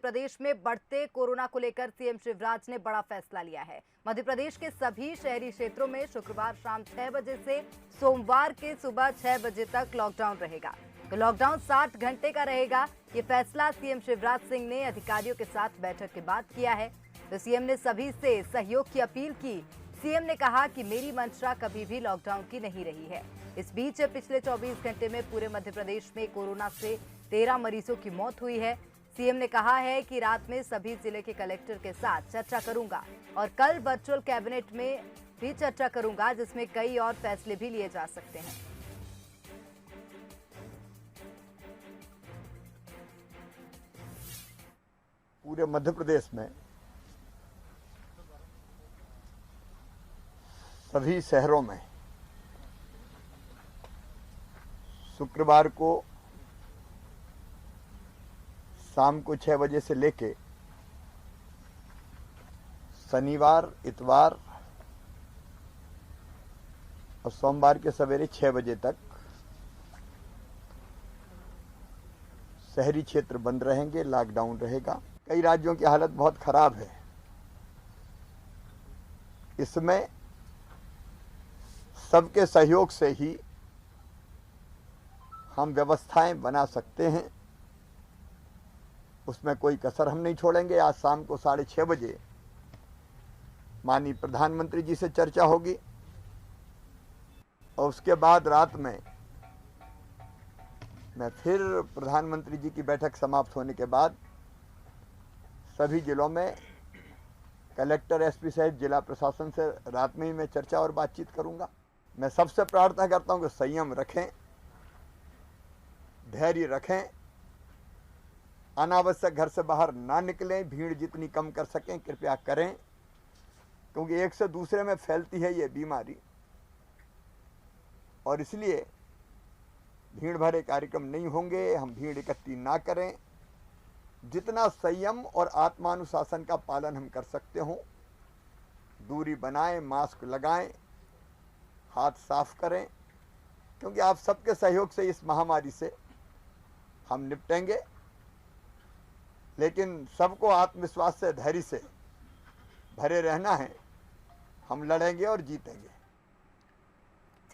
प्रदेश में बढ़ते कोरोना को लेकर सीएम शिवराज ने बड़ा फैसला लिया है। मध्य प्रदेश के सभी शहरी क्षेत्रों में शुक्रवार शाम 6 बजे से सोमवार के सुबह 6 बजे तक लॉकडाउन रहेगा। तो लॉकडाउन 60 घंटे का रहेगा। ये फैसला सीएम शिवराज सिंह ने अधिकारियों के साथ बैठक के बाद किया है। तो सीएम ने सभी से सहयोग की अपील की। सीएम ने कहा कि मेरी मंशा कभी भी लॉकडाउन की नहीं रही है। इस बीच पिछले 24 घंटे में पूरे मध्य प्रदेश में कोरोना से 13 मरीजों की मौत हुई है। सीएम ने कहा है कि रात में सभी जिले के कलेक्टर के साथ चर्चा करूंगा और कल वर्चुअल कैबिनेट में भी चर्चा करूंगा, जिसमें कई और फैसले भी लिए जा सकते हैं। पूरे मध्य प्रदेश में सभी शहरों में शुक्रवार को शाम को 6 बजे से लेके शनिवार, इतवार और सोमवार के सवेरे 6 बजे तक शहरी क्षेत्र बंद रहेंगे, लॉकडाउन रहेगा। कई राज्यों की हालत बहुत खराब है। इसमें सबके सहयोग से ही हम व्यवस्थाएं बना सकते हैं, उसमें कोई कसर हम नहीं छोड़ेंगे। आज शाम को 6:30 बजे माननीय प्रधानमंत्री जी से चर्चा होगी और उसके बाद रात में मैं फिर प्रधानमंत्री जी की बैठक समाप्त होने के बाद सभी जिलों में कलेक्टर, एसपी सहित जिला प्रशासन से रात में ही मैं चर्चा और बातचीत करूंगा। मैं सबसे प्रार्थना करता हूं कि संयम रखें, धैर्य रखें, अनावश्यक घर से बाहर ना निकलें, भीड़ जितनी कम कर सकें कृपया करें, क्योंकि एक से दूसरे में फैलती है ये बीमारी और इसलिए भीड़ भरे कार्यक्रम नहीं होंगे। हम भीड़ इकट्ठी ना करें। जितना संयम और आत्मानुशासन का पालन हम कर सकते हो, दूरी बनाएं, मास्क लगाएं, हाथ साफ करें, क्योंकि आप सबके सहयोग से इस महामारी से हम निपटेंगे। लेकिन सबको आत्मविश्वास से, धैर्य से भरे रहना है। हम लड़ेंगे और जीतेंगे।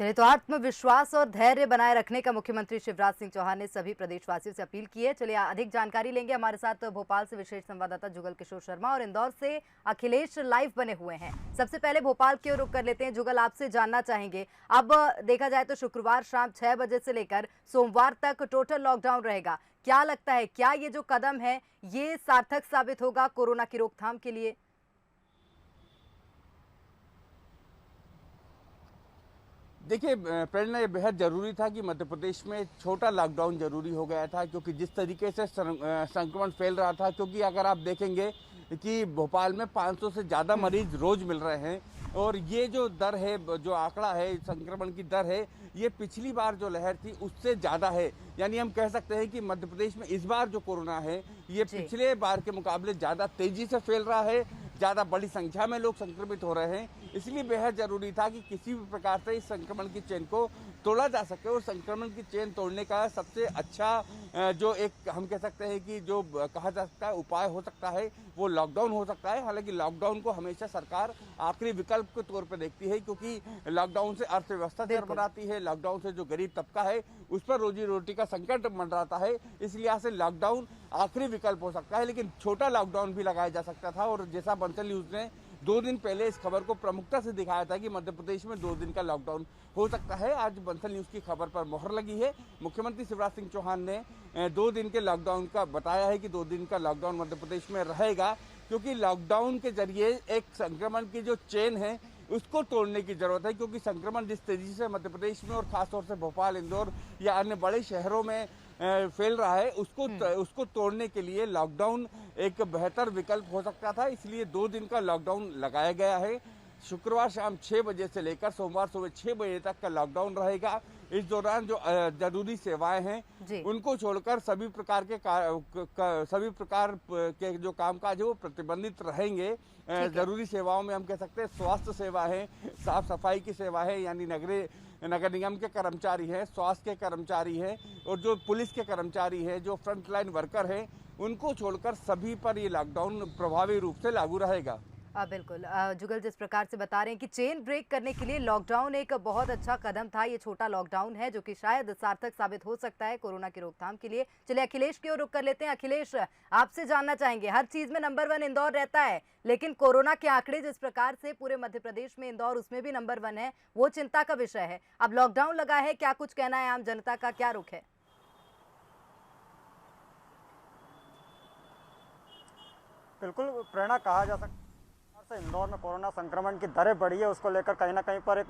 चलिए, तो आत्मविश्वास और धैर्य बनाए रखने का मुख्यमंत्री शिवराज सिंह चौहान ने सभी प्रदेशवासियों से अपील की है। चलिए, अधिक जानकारी लेंगे। हमारे साथ भोपाल से विशेष संवाददाता जुगल किशोर शर्मा और इंदौर से अखिलेश लाइव बने हुए हैं। सबसे पहले भोपाल की ओर रुख कर लेते हैं। जुगल, आपसे जानना चाहेंगे, अब देखा जाए तो शुक्रवार शाम 6 बजे से लेकर सोमवार तक टोटल लॉकडाउन रहेगा। क्या लगता है, क्या ये जो कदम है ये सार्थक साबित होगा कोरोना की रोकथाम के लिए? देखिए प्रेरणा, ये बेहद ज़रूरी था कि मध्य प्रदेश में छोटा लॉकडाउन जरूरी हो गया था, क्योंकि जिस तरीके से संक्रमण फैल रहा था। क्योंकि अगर आप देखेंगे कि भोपाल में 500 से ज़्यादा मरीज रोज मिल रहे हैं और ये जो दर है, जो आंकड़ा है संक्रमण की दर है, ये पिछली बार जो लहर थी उससे ज़्यादा है। यानी हम कह सकते हैं कि मध्य प्रदेश में इस बार जो कोरोना है ये पिछले बार के मुकाबले ज़्यादा तेज़ी से फैल रहा है, ज़्यादा बड़ी संख्या में लोग संक्रमित हो रहे हैं। इसलिए बेहद ज़रूरी था कि किसी भी प्रकार से इस संक्रमण की चेन को तोड़ा जा सके और संक्रमण की चेन तोड़ने का सबसे अच्छा जो एक हम कह सकते हैं कि जो कहा जा सकता है उपाय हो सकता है वो लॉकडाउन हो सकता है। हालांकि लॉकडाउन को हमेशा सरकार आखिरी विकल्प के तौर पर देखती है, क्योंकि लॉकडाउन से अर्थव्यवस्था चरमराती है, लॉकडाउन से जो गरीब तबका है उस पर रोजी रोटी का संकट मंडराता है। इस लिहाज से लॉकडाउन आखिरी विकल्प हो सकता है, लेकिन छोटा लॉकडाउन भी लगाया जा सकता था। और जैसा बंसल न्यूज ने 2 दिन पहले इस खबर को प्रमुखता से दिखाया था कि मध्य प्रदेश में 2 दिन का लॉकडाउन हो सकता है, आज बंसल न्यूज की खबर पर मोहर लगी है। मुख्यमंत्री शिवराज सिंह चौहान ने 2 दिन के लॉकडाउन का बताया है कि 2 दिन का लॉकडाउन मध्य प्रदेश में रहेगा, क्योंकि लॉकडाउन के जरिए एक संक्रमण की जो चेन है उसको तोड़ने की जरूरत है। क्योंकि संक्रमण जिस तेजी से मध्य प्रदेश में और खासतौर से भोपाल, इंदौर या अन्य बड़े शहरों में फैल रहा है, उसको तोड़ने के लिए लॉकडाउन एक बेहतर विकल्प हो सकता था। इसलिए 2 दिन का लॉकडाउन लगाया गया है। शुक्रवार शाम 6 बजे से लेकर सोमवार सुबह 6 बजे तक का लॉकडाउन रहेगा। इस दौरान जो जरूरी सेवाएं हैं उनको छोड़कर सभी प्रकार के जो कामकाज है वो प्रतिबंधित रहेंगे। जरूरी सेवाओं में हम कह सकते हैं स्वास्थ्य सेवा है, साफ सफाई की सेवा है, यानी नगरीय नगर निगम के कर्मचारी हैं, स्वास्थ्य के कर्मचारी हैं और जो पुलिस के कर्मचारी हैं, जो फ्रंट लाइन वर्कर हैं, उनको छोड़कर सभी पर ये लॉकडाउन प्रभावी रूप से लागू रहेगा। बिल्कुल जुगल, जिस प्रकार से बता रहे हैं कि चेन ब्रेक करने के लिए लॉकडाउन एक बहुत अच्छा कदम था। ये छोटा लॉकडाउन है जो कि शायद सार्थक साबित हो सकता है कोरोना की रोकथाम के लिए। चलिए अखिलेश की ओर रुख कर लेते हैं। अखिलेश, आपसे जानना चाहेंगे, हर चीज में नंबर 1 इंदौर रहता है, लेकिन कोरोना के आंकड़े जिस प्रकार से पूरे मध्य प्रदेश में इंदौर उसमें भी नंबर 1 है, वो चिंता का विषय है। अब लॉकडाउन लगा है, क्या कुछ कहना है आम जनता का, क्या रुख है? बिल्कुल प्रेरणा, कहा जा सकता है इंदौर में कोरोना संक्रमण की दरें बढ़ी है, उसको लेकर कहीं ना कहीं पर एक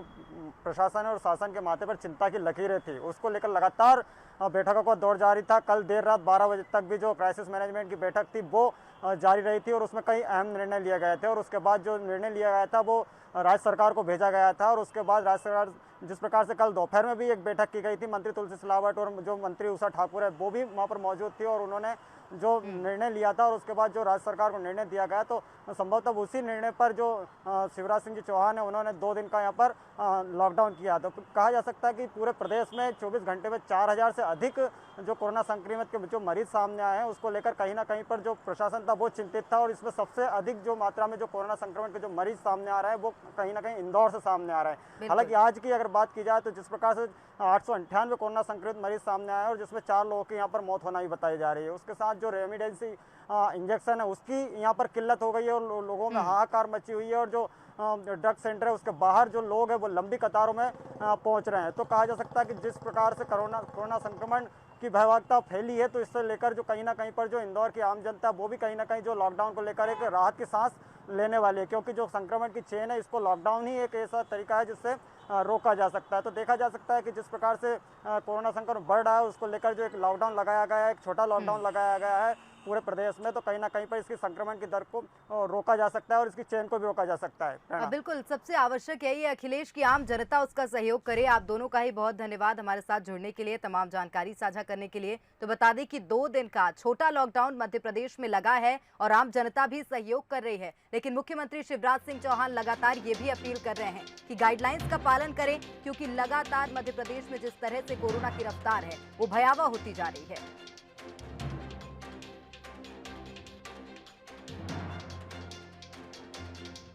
प्रशासन और शासन के माथे पर चिंता की लकीरें थी। उसको लेकर लगातार बैठकों को दौर जारी था। कल देर रात 12 बजे तक भी जो क्राइसिस मैनेजमेंट की बैठक थी वो जारी रही थी और उसमें कई अहम निर्णय लिए गए थे। और उसके बाद जो निर्णय लिया गया था वो राज्य सरकार को भेजा गया था। और उसके बाद राज्य सरकार, जिस प्रकार से कल दोपहर में भी एक बैठक की गई थी, मंत्री तुलसी सिलावट और जो मंत्री उषा ठाकुर है वो भी वहाँ पर मौजूद थी और उन्होंने जो निर्णय लिया था और उसके बाद जो राज्य सरकार को निर्णय दिया गया, तो संभवतः उसी निर्णय पर जो शिवराज सिंह जी चौहान है उन्होंने 2 दिन का यहाँ पर लॉकडाउन किया। तो कहा जा सकता है कि पूरे प्रदेश में 24 घंटे में 4000 से अधिक जो कोरोना संक्रमित के जो मरीज सामने आए हैं, उसको लेकर कहीं ना कहीं पर जो प्रशासन था वो चिंतित था। और इसमें सबसे अधिक जो मात्रा में जो कोरोना संक्रमण के जो मरीज सामने आ रहा है वो कहीं ना कहीं इंदौर से सामने आ रहा है। हालांकि आज की अगर बात की जाए तो जिस प्रकार से 898 कोरोना संक्रमित मरीज सामने आए और जिसमें 4 लोगों की यहाँ पर मौत होना भी बताई जा रही है। उसके साथ जो रेमडेसिविर इंजेक्शन है उसकी यहाँ पर किल्लत हो गई है और लोगों में हाहाकार मची हुई है। और जो ड्रग सेंटर है उसके बाहर जो लोग हैं वो लंबी कतारों में पहुँच रहे हैं। तो कहा जा सकता है कि जिस प्रकार से कोरोना संक्रमण की भयावहता फैली है, तो इससे लेकर जो कहीं ना कहीं पर जो इंदौर की आम जनता वो भी कहीं ना कहीं जो लॉकडाउन को लेकर एक राहत की सांस लेने वाली है, क्योंकि जो संक्रमण की चेन है इसको लॉकडाउन ही एक ऐसा तरीका है जिससे रोका जा सकता है। तो देखा जा सकता है कि जिस प्रकार से कोरोना संक्रमण बढ़ रहा है उसको लेकर जो एक लॉकडाउन लगाया गया है, एक छोटा लॉकडाउन लगाया गया है पूरे प्रदेश में, तो कहीं ना कहीं पर इसकी संक्रमण की दर को रोका जा सकता है और इसकी चेन को भी रोका जा सकता है। बिल्कुल, सबसे आवश्यक यही है अखिलेश की आम जनता उसका सहयोग करे। आप दोनों का ही बहुत धन्यवाद हमारे साथ जुड़ने के लिए, तमाम जानकारी साझा करने के लिए। तो बता दें कि 2 दिन का छोटा लॉकडाउन मध्य प्रदेश में लगा है और आम जनता भी सहयोग कर रही है, लेकिन मुख्यमंत्री शिवराज सिंह चौहान लगातार ये भी अपील कर रहे हैं कि गाइडलाइंस का पालन करें, क्योंकि लगातार मध्य प्रदेश में जिस तरह से कोरोना की रफ्तार है वो भयावह होती जा रही है।